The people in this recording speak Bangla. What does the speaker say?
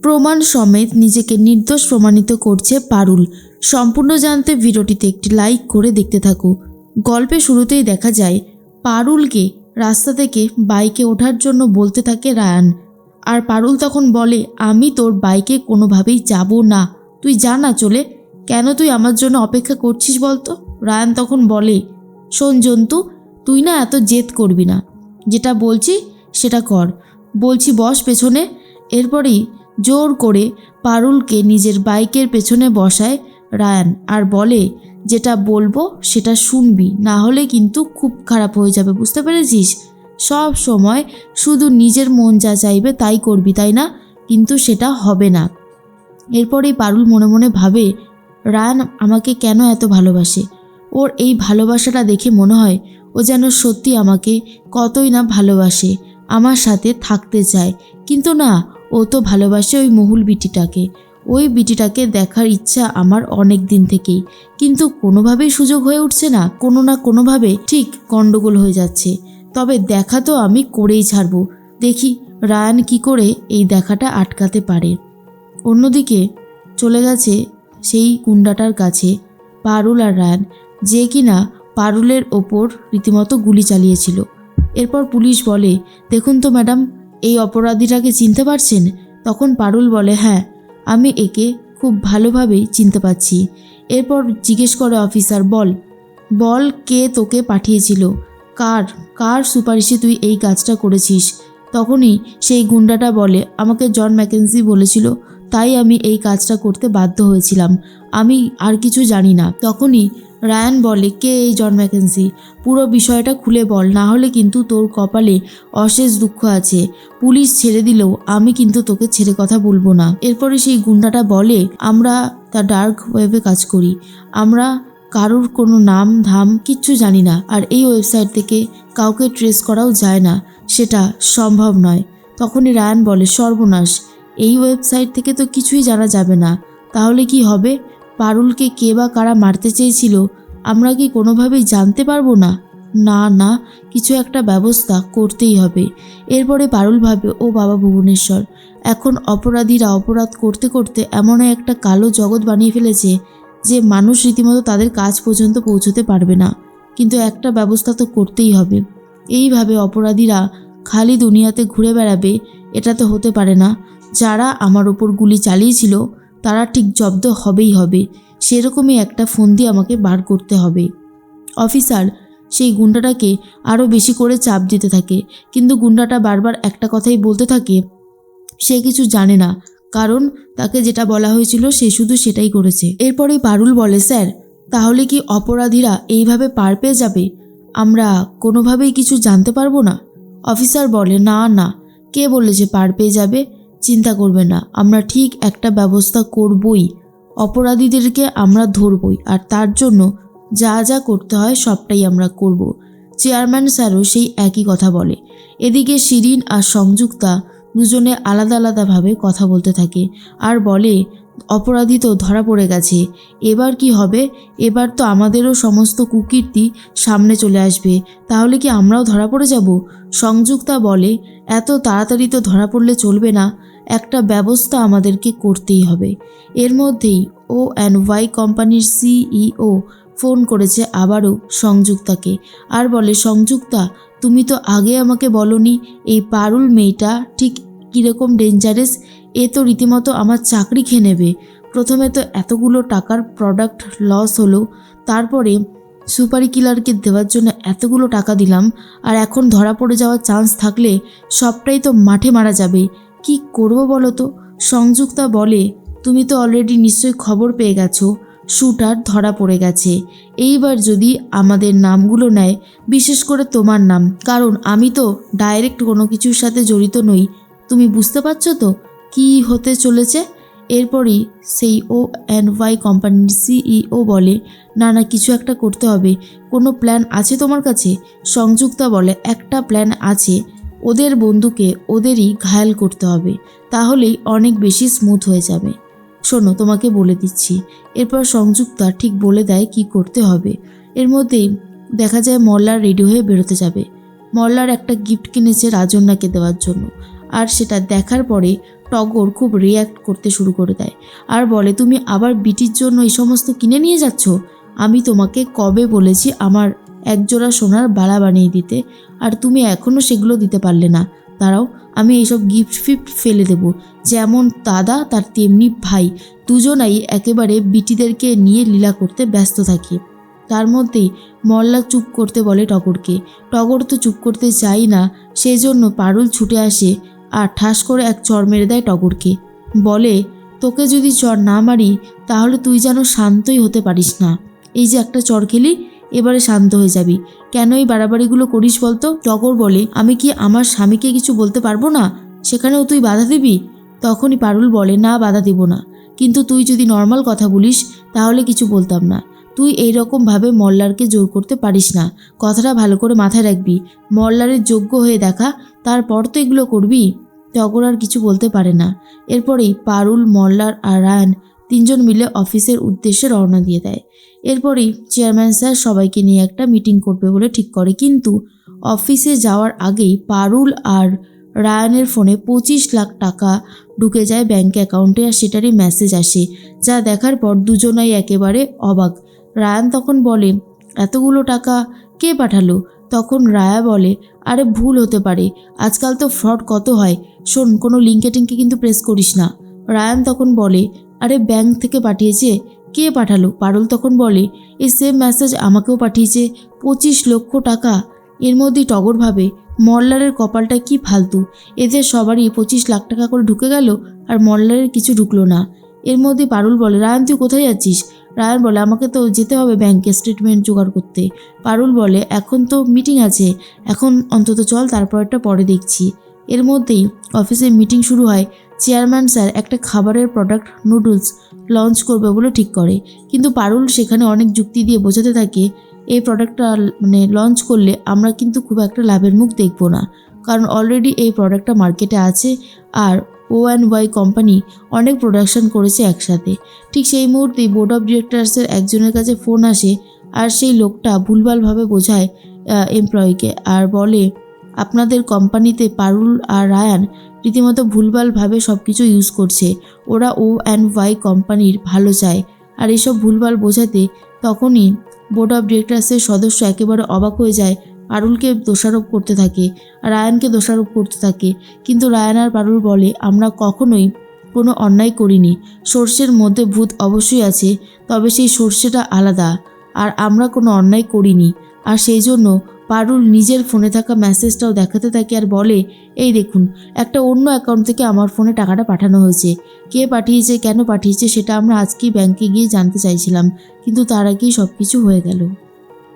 প্রমাণ সমেত নিজেকে নির্দোষ প্রমাণিত করছে পারুল। সম্পূর্ণ জানতে ভিডিওটিতে একটি লাইক করে দেখতে থাকো। গল্পের শুরুতেই দেখা যায় পারুলকে রাস্তা থেকে বাইকে ওঠার জন্য বলতে থাকে রায়ান। আর পারুল তখন বলে, আমি তোর বাইকে কোনোভাবেই যাব না, তুই যা না চলে। কেন তুই আমার জন্য অপেক্ষা করছিস বলতো? রায়ান তখন বলে, শোন জন্তু, তুই না এত জেদ করবি না, যেটা বলছি সেটা কর। বলছি বস পেছনে। এরপরেই জোর করে পারুলকে নিজের বাইকের পেছনে বসায় রায়ান আর বলে, যেটা বলবো সেটা শুনবি, না হলে কিন্তু খুব খারাপ হয়ে যাবে, বুঝতে পেরেছিস? সব সময় শুধু নিজের মন যা চাইবে তাই করবি, তাই না? কিন্তু সেটা হবে না। এরপরেই পারুল মনে মনে ভাবে, রায়ান আমাকে কেন এত ভালোবাসে? ওর এই ভালোবাসাটা দেখে মনে হয় ও যেন সত্যি আমাকে কতই না ভালোবাসে, আমার সাথে থাকতে চায়। কিন্তু না, ও তো ভালোবাসে ওই মহুল বিটিটাকে। ওই বিটিটাকে দেখার ইচ্ছা আমার অনেক দিন থেকেই, কিন্তু কোনোভাবেই সুযোগ হয়ে উঠছে না। কোনো না কোনোভাবে ঠিক গণ্ডগোল হয়ে যাচ্ছে। তবে দেখা তো আমি করেই ছাড়বো, দেখি রায়ান কি করে এই দেখাটা আটকাতে পারে। অন্যদিকে চলে গেছে সেই গুন্ডাটার কাছে পারুল আর রায়ান, যে কিনা পারুলের ওপর রীতিমতো গুলি চালিয়েছিল। এরপর পুলিশ বলে, দেখুন তো ম্যাডাম, এই অপরাধীটাকে চিনতে পারছেন? তখন পারুল বলে, হ্যাঁ, আমি একে খুব ভালোভাবেই চিনতে পারছি। এরপর জিজ্ঞেস করে অফিসার, বল কে তোকে পাঠিয়েছিল, কার কার সুপারিশে তুই এই কাজটা করেছিস? তখনই সেই গুন্ডাটা বলে, আমাকে জন ম্যাকেন্সি বলেছিল, তাই আমি এই কাজটা করতে বাধ্য হয়েছিলাম, আমি আর কিছু জানি না। তখনই রায়ান বলে, কে এই জন ম্যাকেন্সি? পুরো বিষয়টা খুলে বল, না হলে কিন্তু তোর কপালে অশেষ দুঃখ আছে। পুলিশ ছেড়ে দিলেও আমি কিন্তু তোকে ছেড়ে কথা বলবো না। এরপরে সেই গুন্ডাটা বলে, আমরা দ্য ডার্ক ওয়েবে কাজ করি, আমরা কারোর কোনো নাম ধাম কিচ্ছু জানি না, আর এই ওয়েবসাইট থেকে কাউকে ট্রেস করাও যায় না, সেটা সম্ভব নয়। তখনই রায়ান বলে, সর্বনাশ, এই ওয়েবসাইট থেকে তো কিছুই জানা যাবে না, তাহলে কি হবে? পারুলকে কে বা কারা মারতে চেয়েছিল, আমরা কি কোনোভাবেই জানতে পারবো না? না না, কিছু একটা ব্যবস্থা করতেই হবে। এরপরে পারুল ভাবে, ও বাবা ভুবনেশ্বর, এখন অপরাধীরা অপরাধ করতে করতে এমন একটা কালো জগৎ বানিয়ে ফেলেছে যে মানুষ রীতিমতো তাদের কাজ পর্যন্ত পৌঁছতে পারবে না। কিন্তু একটা ব্যবস্থা তো করতেই হবে। এইভাবে অপরাধীরা খালি দুনিয়াতে ঘুরে বেড়াবে, এটা তো হতে পারে না। যারা আমার ওপর গুলি চালিয়েছিল তারা ঠিক জব্দ হবেই হবে। সেরকমই একটা ফন্দি আমাকে বার করতে হবে। অফিসার সেই গুন্ডাটাকে আরও বেশি করে চাপ দিতে থাকে, কিন্তু গুন্ডাটা বারবার একটা কথাই বলতে থাকে, সে কিছু জানে না, কারণ তাকে যেটা বলা হয়েছিল সে শুধু সেটাই করেছে। এরপরেই পারুল বলে, স্যার, তাহলে কি অপরাধীরা এইভাবে পার পেয়ে যাবে? আমরা কোনোভাবেই কিছু জানতে পারবো না? অফিসার বলে, না না, কে বলেছে পার পেয়ে যাবে? চিন্তা করবে না, আমরা ঠিক একটা ব্যবস্থা করবই। অপরাধীদেরকে আমরা ধরবই, আর তার জন্য যা যা করতে হয় সবটাই আমরা করব। চেয়ারম্যান স্যারও সেই একই কথা বলে। এদিকে শিরিন আর সংযুক্তা দুজনে আলাদা আলাদাভাবে কথা বলতে থাকে আর বলে, অপরাধী তো ধরা পড়ে গেছে, এবার কি হবে? এবার তো আমাদেরও সমস্ত কুকীর্তি সামনে চলে আসবে, তাহলে কি আমরাও ধরা পড়ে যাব? সংযুক্তা বলে, এত তাড়াতাড়ি তো ধরা পড়লে চলবে না, একটা ব্যবস্থা আমাদেরকে করতেই হবে। এর মধ্যেই O&Y কোম্পানির CEO ফোন করেছে আবারও সংযুক্তাকে আর বলে, সংযুক্তা, তুমি তো আগে আমাকে বলনি এই পারুল মেয়েটা ঠিক কীরকম ডেঞ্জারাস, এ তো রীতিমতো আমার চাকরি খেয়ে নেবে। প্রথমে তো এতগুলো টাকার প্রোডাক্ট লস হলো, তারপরে সুপারি কিলারকে দেওয়ার জন্য এতগুলো টাকা দিলাম, আর এখন ধরা পড়ে যাওয়ার চান্স থাকলে সবটাই তো মাঠে মারা যাবে। কি করব বলো তো? সংযুক্তা বলে, তুমি তো অলরেডি নিশ্চয়ই খবর পেয়ে গেছো শুটার ধরা পড়ে গেছে। এইবার যদি আমাদের নামগুলো নেয়, বিশেষ করে তোমার নাম, কারণ আমি তো ডাইরেক্ট কোনো কিছুর সাথে জড়িত নই, তুমি বুঝতে পারছো তো কি হতে চলেছে? এরপরই সেই O&Y কোম্পানির CEO বলে, না না, কিছু একটা করতে হবে। কোনো প্ল্যান আছে তোমার কাছে? সংযুক্তা বলে, একটা প্ল্যান আছে, ওদের বন্ধুকে ওদেরই ঘায়াল করতে হবে, তাহলেই অনেক বেশি স্মুথ হয়ে যাবে। শোনো, তোমাকে বলে দিচ্ছি। এরপর সংযুক্তা ঠিক বলে দেয় কি করতে হবে। এর মধ্যেই দেখা যায় মল্লার রেডি হয়ে বেরোতে যাবে। মল্লার একটা গিফট কিনেছে রাজন্যাকে দেওয়ার জন্য, আর সেটা দেখার পরে টগর খুব রিয়্যাক্ট করতে শুরু করে দেয় আর বলে, তুমি আবার বিটির জন্য এই সমস্ত কিনে নিয়ে যাচ্ছ? আমি তোমাকে কবে বলেছি আমার একজোড়া সোনার বালা বানিয়ে দিতে, আর তুমি এখনও সেগুলো দিতে পারলে না। দাঁড়াও, আমি এইসব গিফট ফিফট ফেলে দেব। যেমন দাদা তার তেমনি ভাই, দুজনাই একেবারে বিটিদেরকে নিয়ে লীলা করতে ব্যস্ত থাকি। তার মধ্যেই মল্লা চুপ করতে বলে টগরকে। টগর তো চুপ করতে চাই না, সেই জন্য পারুল ছুটে আসে আর ঠাস করে এক চড় মেরে দেয় টগরকে। বলে, তোকে যদি চড় না মারি তাহলে তুই যেন শান্তই হতে পারিস না। এই যে একটা চড় খেলি, এবারে শান্ত হয়ে যাবি। কেন এই বাড়াবাড়িগুলো করিস বলতো? টগর বলে, আমি কি আমার স্বামীকে কিছু বলতে পারবো না? সেখানেও তুই বাধা দিবি? তখনই পারুল বলে, না বাধা দিব না, কিন্তু তুই যদি নর্মাল কথা বলিস তাহলে কিছু বলতাম না। তুই এইরকমভাবে মল্লারকে জোর করতে পারিস না, কথাটা ভালো করে মাথায় রাখবি। মল্লারের যোগ্য হয়ে দেখা, তারপর তো এগুলো করবি। টগর আর কিছু বলতে পারে না। এরপরেই পারুল, মল্লার আর রায়ান তিনজন মিলে অফিসের উদ্দেশ্যে রওনা দিয়ে দেয়। এরপরেই চেয়ারম্যান স্যার সবাইকে নিয়ে একটা মিটিং করবে বলে ঠিক করে, কিন্তু অফিসে যাওয়ার আগেই পারুল আর রায়ানের ফোনে 25 লাখ টাকা ঢুকে যায় ব্যাঙ্ক অ্যাকাউন্টে, আর সেটারই মেসেজ আসে, যা দেখার পর দুজনাই একেবারে অবাক। রায়ান তখন বলে, এতগুলো টাকা কে পাঠালো? তখন রায়া বলে, আরে ভুল হতে পারে, আজকাল তো ফ্রড কত হয়, শোন কোনো লিঙ্কে টিঙ্কে কিন্তু প্রেস করিস না। রায়ান তখন বলে, আরে ব্যাংক থেকে পাঠিয়েছে, কে পাঠালো? পারুল তখন বলে, এই সেম মেসেজ আমাকেও পাঠিয়েছে, 25 লক্ষ টাকা। এর মধ্যেই টগর ভাবে, মল্লারের কপালটা কি ফালতু, এদের সবারই 25 লাখ টাকা করে ঢুকে গেল আর মল্লারের কিছু ঢুকলো না। এর মধ্যে পারুল বলে, রায়ান তুই কোথায় যাচ্ছিস? রায়ান বলে, আমাকে তো যেতে হবে ব্যাংকে স্টেটমেন্ট জোগাড় করতে। পারুল বলে, এখন তো মিটিং আছে, এখন অন্তত চল, তারপরটা পরে দেখছি। এর মধ্যেই অফিসে মিটিং শুরু হয়। চেয়ারম্যান স্যার একটা খাবারের প্রোডাক্ট নুডলস লঞ্চ করবে বলে ঠিক করে, কিন্তু পারুল সেখানে অনেক যুক্তি দিয়ে বোঝাতে থাকে, এই প্রোডাক্টটা লঞ্চ করলে আমরা কিন্তু খুব একটা লাভের মুখ দেখব না, কারণ অলরেডি এই প্রোডাক্টটা মার্কেটে আছে আর O&Y কোম্পানি অনেক প্রোডাকশন করেছে একসাথে। ঠিক সেই মুহূর্তেই বোর্ড অফ ডিরেক্টরসের একজনের কাছে ফোন আসে, আর সেই লোকটা ভুলভালভাবে বোঝায় এমপ্লয়িকে আর বলে, আপনাদের কোম্পানিতে পারুল আর রায়ান রীতিমতো ভুলভালভাবে সব কিছু ইউজ করছে, ওরা O&Y কোম্পানির ভালো চায়। আর এসব ভুলভাল বোঝাতে তখনই বোর্ড অফ ডিরেক্টরসের সদস্য একেবারে অবাক হয়ে যায়, পারুলকে দোষারোপ করতে থাকে, রায়ানকে দোষারোপ করতে থাকে। কিন্তু রায়ান আর পারুল বলে, আমরা কখনোই কোনো অন্যায় করিনি, সর্ষের মধ্যে ভূত অবশ্যই আছে, তবে সেই সর্ষেটা আলাদা, আর আমরা কোনো অন্যায় করিনি। আর সেই জন্য পারুল নিজের ফোনে থাকা মেসেজটাও দেখাতে থাকে আর বলে, এই দেখুন, একটা অন্য অ্যাকাউন্ট থেকে আমার ফোনে টাকাটা পাঠানো হয়েছে, কে পাঠিয়েছে, কেন পাঠিয়েছে সেটা আমরা আজকেই ব্যাংকে গিয়ে জানতে চাইছিলাম, কিন্তু তার আগেই সব কিছু হয়ে গেল।